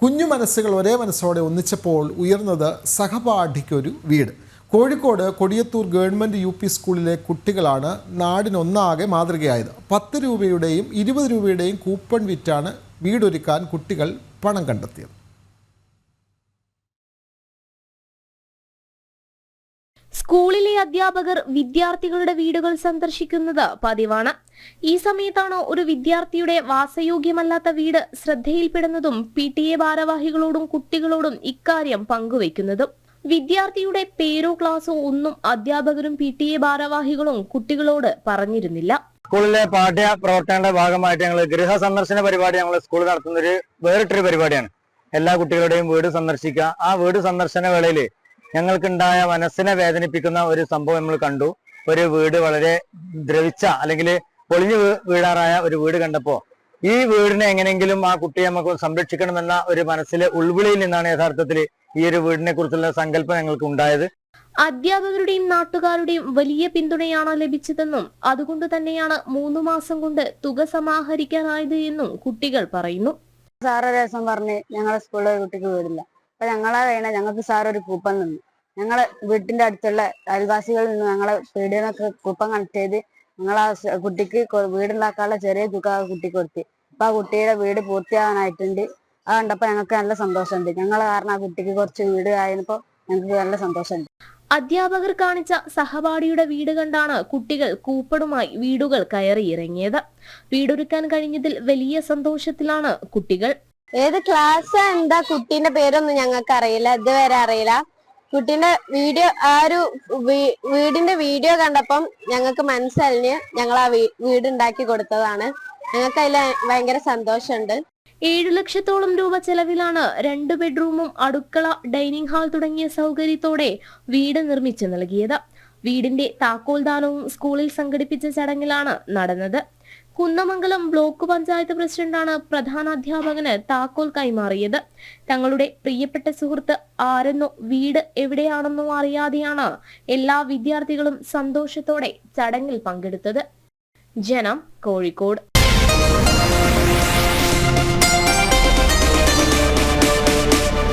കുഞ്ഞു മനസ്സുകൾ ഒരേ മനസ്സോടെ ഒന്നിച്ചപ്പോൾ ഉയർന്നത് സഹപാഠിക്കൊരു വീട്. കോഴിക്കോട് കൊടിയത്തൂർ ഗവൺമെൻറ് UP സ്കൂളിലെ കുട്ടികളാണ് നാടിനൊന്നാകെ മാതൃകയായത്. 10 രൂപയുടെയും 20 രൂപയുടെയും കൂപ്പൺ വിറ്റാണ് വീടൊരുക്കാൻ കുട്ടികൾ പണം കണ്ടെത്തിയത്. സ്കൂളിലെ അധ്യാപകർ വിദ്യാർത്ഥികളുടെ വീടുകൾ സന്ദർശിക്കുന്നത് പതിവാണ്. ഈ സമയത്താണ് ഒരു വിദ്യാർത്ഥിയുടെ വാസയോഗ്യമല്ലാത്ത വീട് ശ്രദ്ധയിൽപ്പെടുന്നതും PTA ഭാരവാഹികളോടും കുട്ടികളോടും ഇക്കാര്യം പങ്കുവയ്ക്കുന്നതും. വിദ്യാർത്ഥിയുടെ പേരോ ക്ലാസോ ഒന്നും അധ്യാപകരും PTA ഭാരവാഹികളും കുട്ടികളോട് പറഞ്ഞിരുന്നില്ല. സ്കൂളിലെ പാഠ്യ പ്രവർത്തനങ്ങളുടെ ഭാഗമായിട്ട് ഞങ്ങൾ ഗൃഹ സന്ദർശന പരിപാടി ഞങ്ങൾ സ്കൂളിൽ നടത്തുന്ന വേറിട്ടൊരു പരിപാടിയാണ്. എല്ലാ കുട്ടികളുടെയും വീട് സന്ദർശിക്കുക. ആ വീട് സന്ദർശന വേളയിൽ ഞങ്ങൾക്കുണ്ടായ മനസ്സിനെ വേദനിപ്പിക്കുന്ന ഒരു സംഭവം നമ്മൾ കണ്ടു. ഒരു വീട് വളരെ ദ്രവിച്ച അല്ലെങ്കിൽ പൊളിഞ്ഞു വീഴാറായ ഒരു വീട് കണ്ടപ്പോൾ ഈ വീടിനെ എങ്ങനെയെങ്കിലും ആ കുട്ടിയെ നമുക്ക് സംരക്ഷിക്കണമെന്ന ഒരു മനസ്സിലെ ഉൾവിളിയിൽ നിന്നാണ് യഥാർത്ഥത്തിൽ ഈ ഒരു വീടിനെ കുറിച്ചുള്ള സങ്കല്പം ഞങ്ങൾക്ക് ഉണ്ടായത്. അധ്യാപകരുടെയും നാട്ടുകാരുടെയും വലിയ പിന്തുണയാണ് ലഭിച്ചതെന്നും അതുകൊണ്ട് തന്നെയാണ് 3 മാസം കൊണ്ട് തുക സമാഹരിക്കാനായത് എന്നും കുട്ടികൾ പറയുന്നു. സാറ് ഒരു ദിവസം പറഞ്ഞ് ഞങ്ങളെ സ്കൂളിലെ കുട്ടിക്ക് വീടില്ല, അപ്പൊ ഞങ്ങളെ വേണ ഞങ്ങൾക്ക് സാർ ഒരു കൂപ്പൺ തന്നു. ഞങ്ങളെ വീട്ടിന്റെ അടുത്തുള്ള അയൽവാസികളിൽ നിന്ന് ഞങ്ങളെ പീടികന്നൊക്കെ കൂപ്പൺ കണക്ട് ചെയ്ത് ഞങ്ങൾ ആ കുട്ടിക്ക് വീടുണ്ടാക്കാനുള്ള ചെറിയ തുക ആ കുട്ടിക്ക് കൊടുത്ത്. അപ്പൊ ആ കുട്ടിയുടെ വീട് പൂർത്തിയാകാനായിട്ടുണ്ട്. അത് കണ്ടപ്പോ ഞങ്ങൾക്ക് നല്ല സന്തോഷമുണ്ട്. ഞങ്ങളെ കാരണം ആ കുട്ടിക്ക് കുറച്ച് വീട് ആയപ്പോ ഞങ്ങൾക്ക് നല്ല സന്തോഷമുണ്ട്. അധ്യാപകർ കാണിച്ച സഹപാഠിയുടെ വീട് കണ്ടാണ് കുട്ടികൾ കൂപ്പണുമായി വീടുകൾ കയറിയിറങ്ങിയത്. വീടൊരുക്കാൻ കഴിഞ്ഞതിൽ വലിയ സന്തോഷത്തിലാണ് കുട്ടികൾ. ഏത് ക്ലാസ് എന്താ കുട്ടീന്റെ പേരൊന്നും ഞങ്ങൾക്ക് അറിയില്ല, ഇതുവരെ അറിയില്ല. കുട്ടീന്റെ വീഡിയോ വീടിന്റെ വീഡിയോ കണ്ടപ്പം ഞങ്ങൾക്ക് മനസ്സിലഞ്ഞ് ഞങ്ങൾ ആ വീടുണ്ടാക്കി കൊടുത്തതാണ്. ഞങ്ങൾക്ക് അതിൽ ഭയങ്കര സന്തോഷമുണ്ട്. 7 ലക്ഷത്തോളം രൂപ ചെലവിലാണ് 2 ബെഡ്റൂമും അടുക്കള, ഡൈനിങ് ഹാൾ തുടങ്ങിയ സൗകര്യത്തോടെ വീട് നിർമ്മിച്ചു നൽകിയത്. വീടിന്റെ താക്കോൽദാനവും സ്കൂളിൽ സംഘടിപ്പിച്ച ചടങ്ങിലാണ് നടന്നത്. കുന്നമംഗലം ബ്ലോക്ക് പഞ്ചായത്ത് പ്രസിഡന്റാണ് പ്രധാനാധ്യാപകന് താക്കോൽ കൈമാറിയത്. തങ്ങളുടെ പ്രിയപ്പെട്ട സുഹൃത്ത് ആരെന്നോ വീട് എവിടെയാണെന്നോ അറിയാതെയാണ് എല്ലാ വിദ്യാർത്ഥികളും സന്തോഷത്തോടെ ചടങ്ങിൽ പങ്കെടുത്തത്. ജനം, കോഴിക്കോട്.